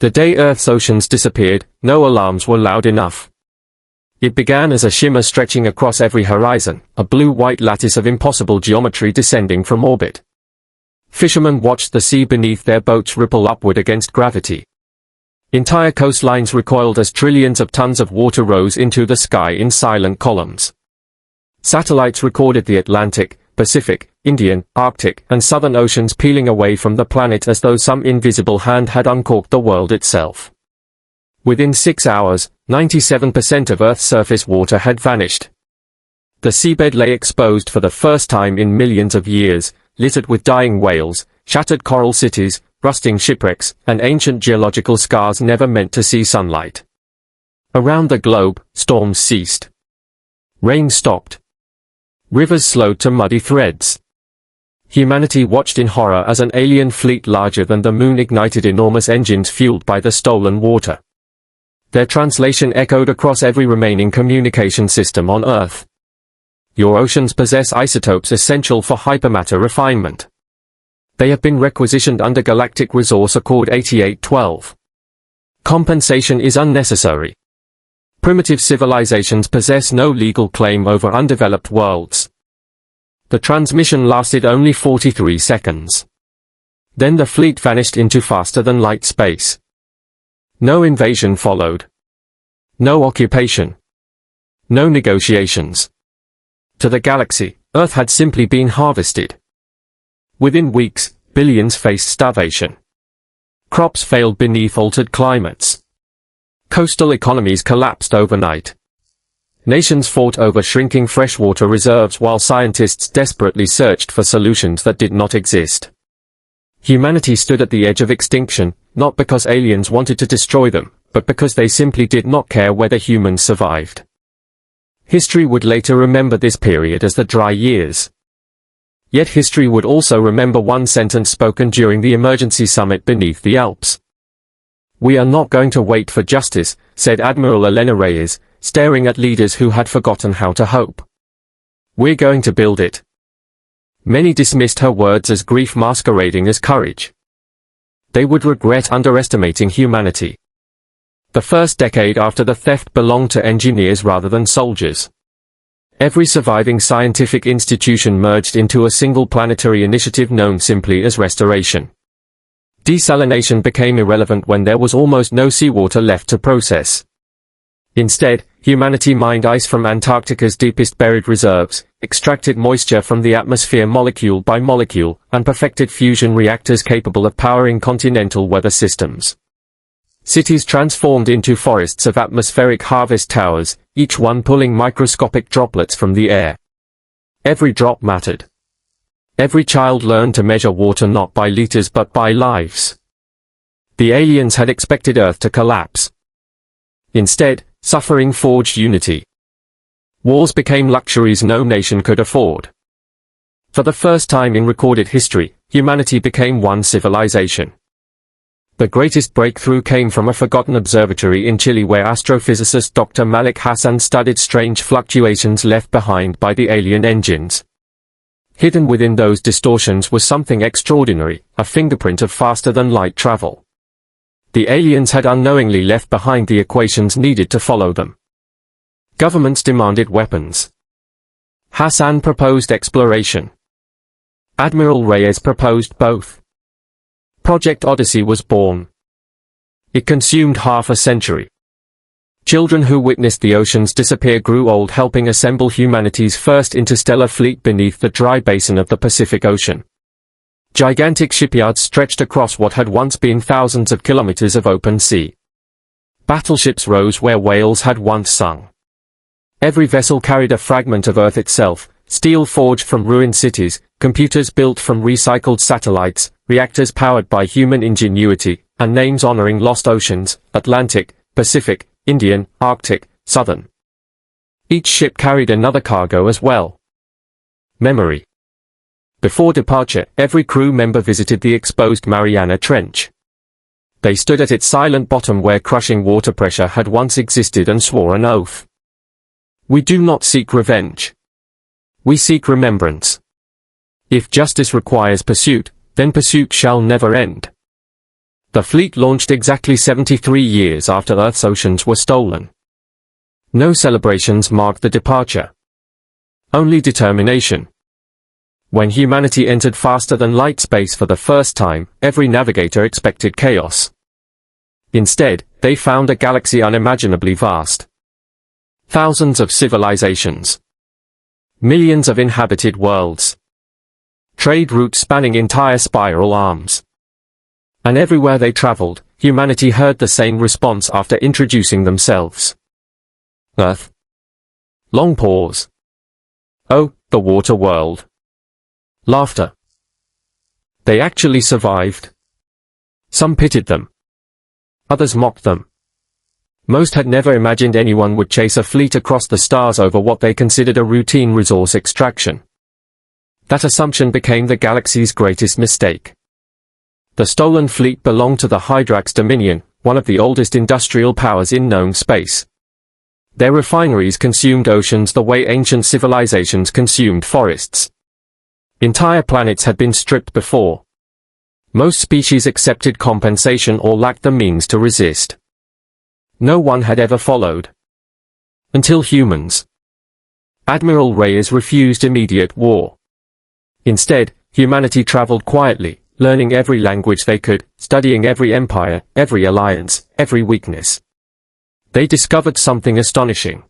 The day Earth's oceans disappeared, no alarms were loud enough. It began as a shimmer stretching across every horizon, a blue-white lattice of impossible geometry descending from orbit. Fishermen watched the sea beneath their boats ripple upward against gravity. Entire coastlines recoiled as trillions of tons of water rose into the sky in silent columns. Satellites recorded the Atlantic, Pacific, Indian, Arctic, and Southern Oceans peeling away from the planet as though some invisible hand had uncorked the world itself. Within 6 hours, 97% of Earth's surface water had vanished. The seabed lay exposed for the first time in millions of years, littered with dying whales, shattered coral cities, rusting shipwrecks, and ancient geological scars never meant to see sunlight. Around the globe, storms ceased. Rain stopped. Rivers slowed to muddy threads. Humanity watched in horror as an alien fleet larger than the moon ignited enormous engines fueled by the stolen water. Their translation echoed across every remaining communication system on Earth. Your oceans possess isotopes essential for hypermatter refinement. They have been requisitioned under Galactic Resource Accord 8812. Compensation is unnecessary. Primitive civilizations possess no legal claim over undeveloped worlds. The transmission lasted only 43 seconds. Then the fleet vanished into faster-than-light space. No invasion followed. No occupation. No negotiations. To the galaxy, Earth had simply been harvested. Within weeks, billions faced starvation. Crops failed beneath altered climates. Coastal economies collapsed overnight. Nations fought over shrinking freshwater reserves while scientists desperately searched for solutions that did not exist. Humanity stood at the edge of extinction, not because aliens wanted to destroy them, but because they simply did not care whether humans survived. History would later remember this period as the dry years. Yet history would also remember one sentence spoken during the emergency summit beneath the Alps. "We are not going to wait for justice," said Admiral Elena Reyes, staring at leaders who had forgotten how to hope. "We're going to build it." Many dismissed her words as grief masquerading as courage. They would regret underestimating humanity. The first decade after the theft belonged to engineers rather than soldiers. Every surviving scientific institution merged into a single planetary initiative known simply as restoration. Desalination became irrelevant when there was almost no seawater left to process. Instead, humanity mined ice from Antarctica's deepest buried reserves, extracted moisture from the atmosphere molecule by molecule, and perfected fusion reactors capable of powering continental weather systems. Cities transformed into forests of atmospheric harvest towers, each one pulling microscopic droplets from the air. Every drop mattered. Every child learned to measure water not by liters but by lives. The aliens had expected Earth to collapse. Instead, suffering forged unity. Wars became luxuries no nation could afford. For the first time in recorded history, humanity became one civilization. The greatest breakthrough came from a forgotten observatory in Chile where astrophysicist Dr. Malik Hassan studied strange fluctuations left behind by the alien engines. Hidden within those distortions was something extraordinary, a fingerprint of faster-than-light travel. The aliens had unknowingly left behind the equations needed to follow them. Governments demanded weapons. Hassan proposed exploration. Admiral Reyes proposed both. Project Odyssey was born. It consumed half a century. Children who witnessed the oceans disappear grew old helping assemble humanity's first interstellar fleet beneath the dry basin of the Pacific Ocean. Gigantic shipyards stretched across what had once been thousands of kilometers of open sea. Battleships rose where whales had once sung. Every vessel carried a fragment of Earth itself, steel forged from ruined cities, computers built from recycled satellites, reactors powered by human ingenuity, and names honoring lost oceans: Atlantic, Pacific, Indian, Arctic, Southern. Each ship carried another cargo as well. Memory. Before departure, every crew member visited the exposed Mariana Trench. They stood at its silent bottom where crushing water pressure had once existed and swore an oath. "We do not seek revenge. We seek remembrance. If justice requires pursuit, then pursuit shall never end." The fleet launched exactly 73 years after Earth's oceans were stolen. No celebrations marked the departure. Only determination. When humanity entered faster-than-light space for the first time, every navigator expected chaos. Instead, they found a galaxy unimaginably vast. Thousands of civilizations. Millions of inhabited worlds. Trade routes spanning entire spiral arms. And everywhere they traveled, humanity heard the same response after introducing themselves. Earth. Long pause. Oh, the water world. Laughter. They actually survived. Some pitied them. Others mocked them. Most had never imagined anyone would chase a fleet across the stars over what they considered a routine resource extraction. That assumption became the galaxy's greatest mistake. The stolen fleet belonged to the Hydrax Dominion, one of the oldest industrial powers in known space. Their refineries consumed oceans the way ancient civilizations consumed forests. Entire planets had been stripped before. Most species accepted compensation or lacked the means to resist. No one had ever followed. Until humans. Admiral Reyes refused immediate war. Instead, humanity traveled quietly, learning every language they could, studying every empire, every alliance, every weakness. They discovered something astonishing.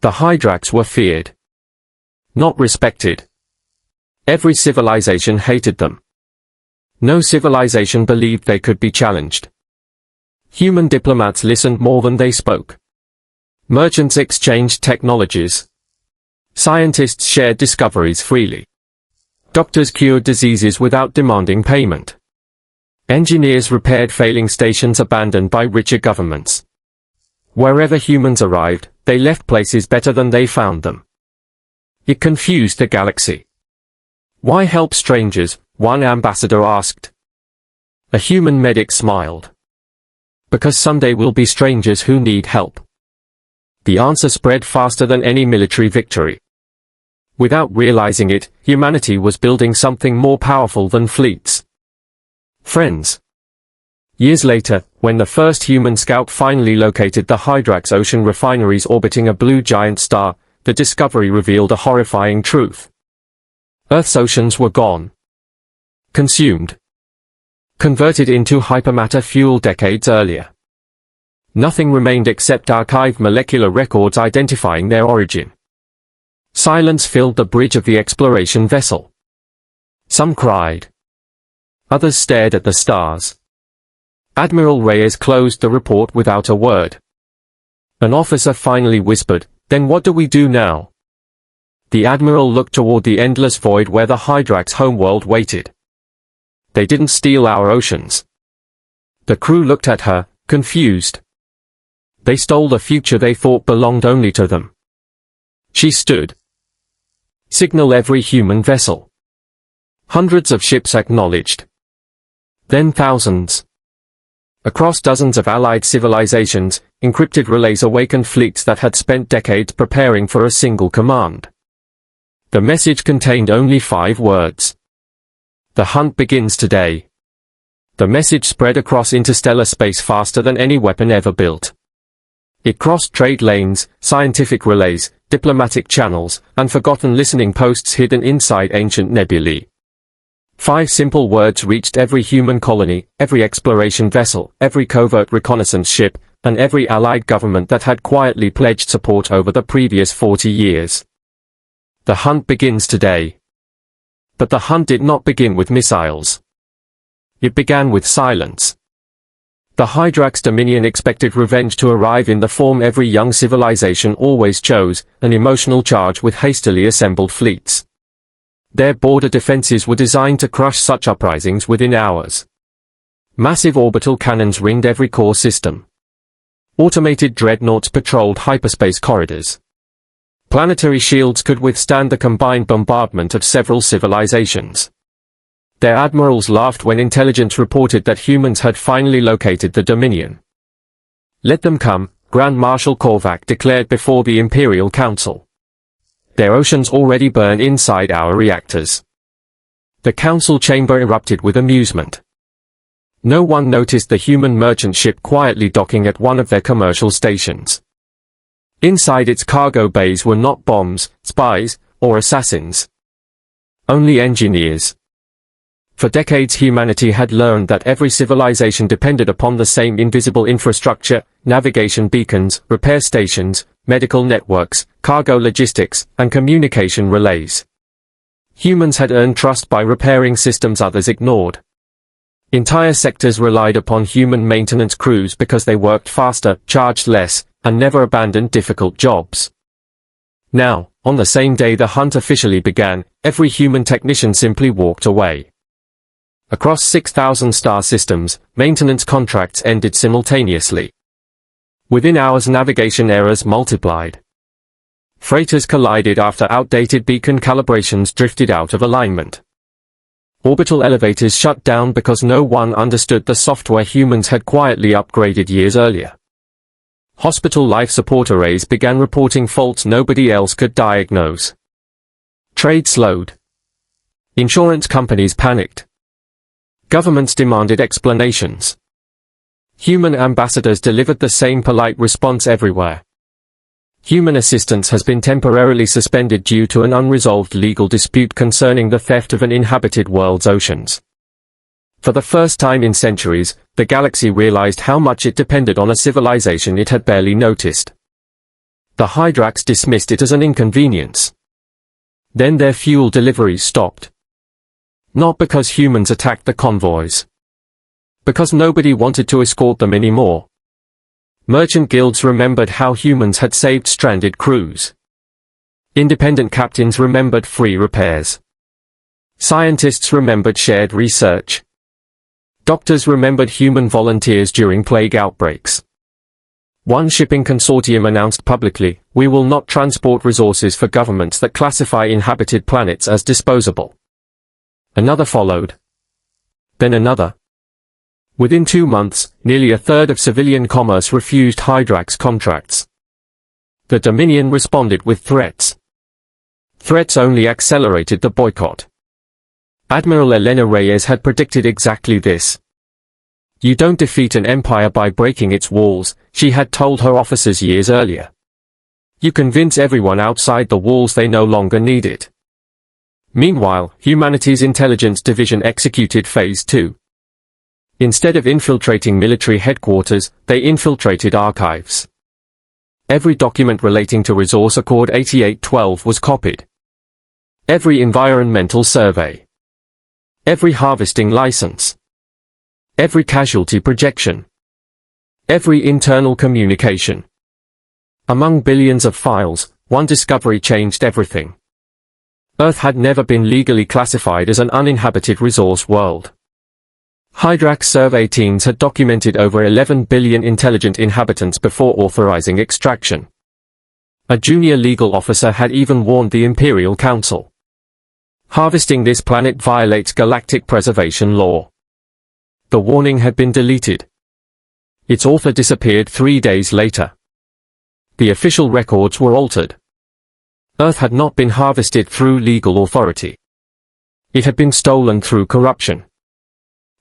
The Hydrax were feared. Not respected. Every civilization hated them. No civilization believed they could be challenged. Human diplomats listened more than they spoke. Merchants exchanged technologies. Scientists shared discoveries freely. Doctors cured diseases without demanding payment. Engineers repaired failing stations abandoned by richer governments. Wherever humans arrived, they left places better than they found them. It confused the galaxy. Why help strangers? One ambassador asked. A human medic smiled. Because someday will be strangers who need help. The answer spread faster than any military victory. Without realizing it, humanity was building something more powerful than fleets. Friends. Years later, when the first human scout finally located the Hydrax ocean refineries orbiting a blue giant star, the discovery revealed a horrifying truth. Earth's oceans were gone. Consumed. Converted into hypermatter fuel decades earlier. Nothing remained except archived molecular records identifying their origin. Silence filled the bridge of the exploration vessel. Some cried. Others stared at the stars. Admiral Reyes closed the report without a word. An officer finally whispered, "Then what do we do now?" The admiral looked toward the endless void where the Hydrax homeworld waited. They didn't steal our oceans. The crew looked at her, confused. They stole the future they thought belonged only to them. She stood. Signal every human vessel. Hundreds of ships acknowledged. Then thousands. Across dozens of allied civilizations, encrypted relays awakened fleets that had spent decades preparing for a single command. The message contained only 5 words. The hunt begins today. The message spread across interstellar space faster than any weapon ever built. It crossed trade lanes, scientific relays, diplomatic channels, and forgotten listening posts hidden inside ancient nebulae. 5 simple words reached every human colony, every exploration vessel, every covert reconnaissance ship, and every allied government that had quietly pledged support over the previous 40 years. The hunt begins today. But the hunt did not begin with missiles. It began with silence. The Hydrax Dominion expected revenge to arrive in the form every young civilization always chose, an emotional charge with hastily assembled fleets. Their border defenses were designed to crush such uprisings within hours. Massive orbital cannons ringed every core system. Automated dreadnoughts patrolled hyperspace corridors. Planetary shields could withstand the combined bombardment of several civilizations. Their admirals laughed when intelligence reported that humans had finally located the Dominion. "Let them come," Grand Marshal Korvac declared before the Imperial Council. "Their oceans already burn inside our reactors." The council chamber erupted with amusement. No one noticed the human merchant ship quietly docking at one of their commercial stations. Inside its cargo bays were not bombs, spies, or assassins. Only engineers. For decades humanity had learned that every civilization depended upon the same invisible infrastructure: navigation beacons, repair stations, medical networks, cargo logistics, and communication relays. Humans had earned trust by repairing systems others ignored. Entire sectors relied upon human maintenance crews because they worked faster, charged less, and never abandoned difficult jobs. Now, on the same day the hunt officially began, every human technician simply walked away. Across 6,000 star systems, maintenance contracts ended simultaneously. Within hours navigation errors multiplied. Freighters collided after outdated beacon calibrations drifted out of alignment. Orbital elevators shut down because no one understood the software humans had quietly upgraded years earlier. Hospital life support arrays began reporting faults nobody else could diagnose. Trade slowed. Insurance companies panicked. Governments demanded explanations. Human ambassadors delivered the same polite response everywhere. Human assistance has been temporarily suspended due to an unresolved legal dispute concerning the theft of an inhabited world's oceans. For the first time in centuries, the galaxy realized how much it depended on a civilization it had barely noticed. The Hydrax dismissed it as an inconvenience. Then their fuel deliveries stopped. Not because humans attacked the convoys. Because nobody wanted to escort them anymore. Merchant guilds remembered how humans had saved stranded crews. Independent captains remembered free repairs. Scientists remembered shared research. Doctors remembered human volunteers during plague outbreaks. One shipping consortium announced publicly, "We will not transport resources for governments that classify inhabited planets as disposable." Another followed. Then another. Within 2 months, nearly a third of civilian commerce refused Hydrax contracts. The Dominion responded with threats. Threats only accelerated the boycott. Admiral Elena Reyes had predicted exactly this. "You don't defeat an empire by breaking its walls," she had told her officers years earlier. "You convince everyone outside the walls they no longer need it." Meanwhile, humanity's intelligence division executed Phase 2. Instead of infiltrating military headquarters, they infiltrated archives. Every document relating to Resource Accord 8812 was copied. Every environmental survey. Every harvesting license. Every casualty projection. Every internal communication. Among billions of files, one discovery changed everything. Earth had never been legally classified as an uninhabited resource world. Hydrax survey teams had documented over 11 billion intelligent inhabitants before authorizing extraction. A junior legal officer had even warned the Imperial Council. Harvesting this planet violates galactic preservation law. The warning had been deleted. Its author disappeared 3 days later. The official records were altered. Earth had not been harvested through legal authority. It had been stolen through corruption.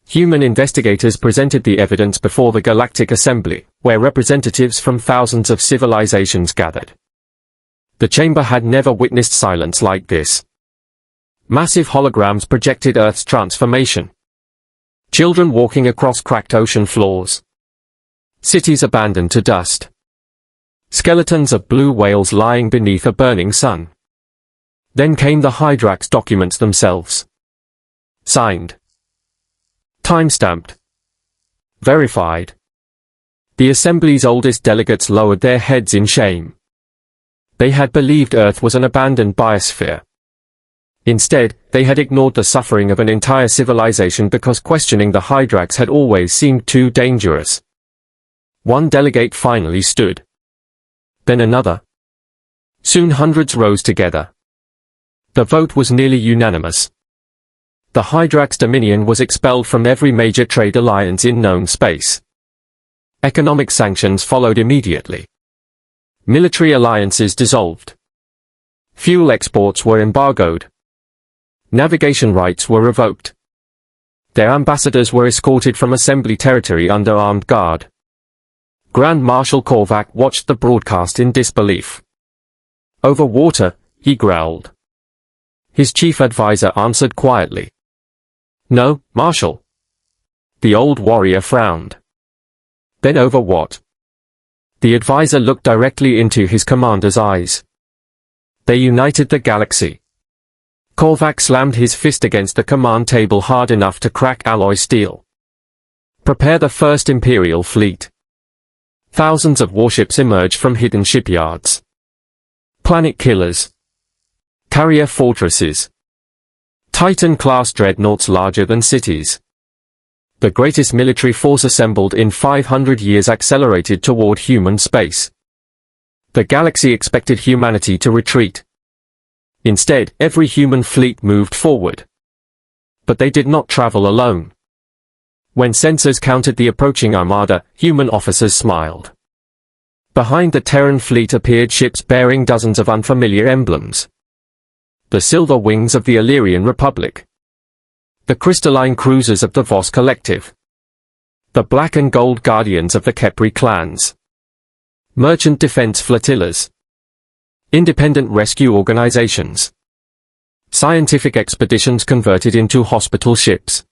Human investigators presented the evidence before the Galactic Assembly, where representatives from thousands of civilizations gathered. The chamber had never witnessed silence like this. Massive holograms projected Earth's transformation. Children walking across cracked ocean floors. Cities abandoned to dust. Skeletons of blue whales lying beneath a burning sun. Then came the Hydrax documents themselves. Signed. Time-stamped. Verified. The Assembly's oldest delegates lowered their heads in shame. They had believed Earth was an abandoned biosphere. Instead, they had ignored the suffering of an entire civilization because questioning the Hydrax had always seemed too dangerous. One delegate finally stood. Then another. Soon hundreds rose together. The vote was nearly unanimous. The Hydrax Dominion was expelled from every major trade alliance in known space. Economic sanctions followed immediately. Military alliances dissolved. Fuel exports were embargoed. Navigation rights were revoked. Their ambassadors were escorted from assembly territory under armed guard. Grand Marshal Korvac watched the broadcast in disbelief. "Over water," he growled. His chief advisor answered quietly. "No, Marshal." The old warrior frowned. "Then over what?" The advisor looked directly into his commander's eyes. "They united the galaxy." Korvac slammed his fist against the command table hard enough to crack alloy steel. "Prepare the first Imperial fleet." Thousands of warships emerged from hidden shipyards. Planet killers. Carrier fortresses. Titan-class dreadnoughts larger than cities. The greatest military force assembled in 500 years accelerated toward human space. The galaxy expected humanity to retreat. Instead, every human fleet moved forward. But they did not travel alone. When sensors counted the approaching armada, human officers smiled. Behind the Terran fleet appeared ships bearing dozens of unfamiliar emblems. The silver wings of the Illyrian Republic. The crystalline cruisers of the Voss Collective. The black and gold guardians of the Khepri clans. Merchant defense flotillas. Independent rescue organizations. Scientific expeditions converted into hospital ships.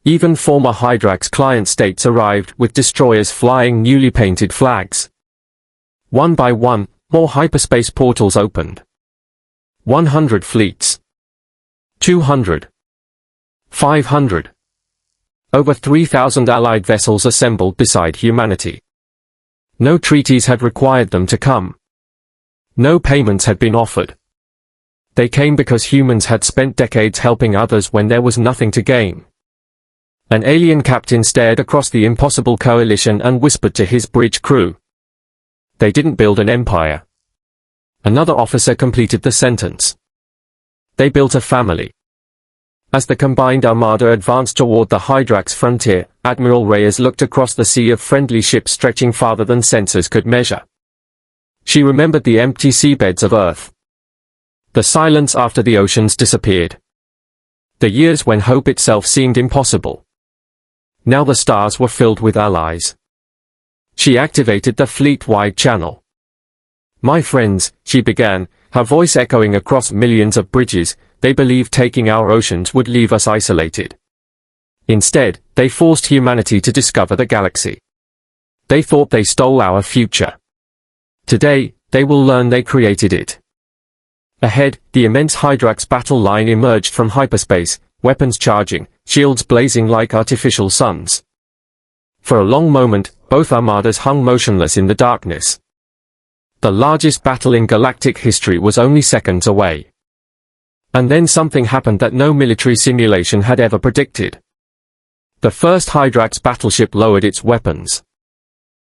Even former Hydrax client states arrived with destroyers flying newly painted flags. One by one, more hyperspace portals opened. 100 fleets. 200. 500. Over 3,000 allied vessels assembled beside humanity. No treaties had required them to come. No payments had been offered. They came because humans had spent decades helping others when there was nothing to gain. An alien captain stared across the impossible coalition and whispered to his bridge crew. "They didn't build an empire." Another officer completed the sentence. "They built a family." As the combined armada advanced toward the Hydrax frontier, Admiral Reyes looked across the sea of friendly ships stretching farther than sensors could measure. She remembered the empty seabeds of Earth. The silence after the oceans disappeared. The years when hope itself seemed impossible. Now the stars were filled with allies. She activated the fleet-wide channel. "My friends," she began, her voice echoing across millions of bridges, "they believed taking our oceans would leave us isolated. Instead, they forced humanity to discover the galaxy. They thought they stole our future. Today, they will learn they created it." Ahead, the immense Hydrax battle line emerged from hyperspace, weapons charging, shields blazing like artificial suns. For a long moment, both armadas hung motionless in the darkness. The largest battle in galactic history was only seconds away. And then something happened that no military simulation had ever predicted. The first Hydrax battleship lowered its weapons.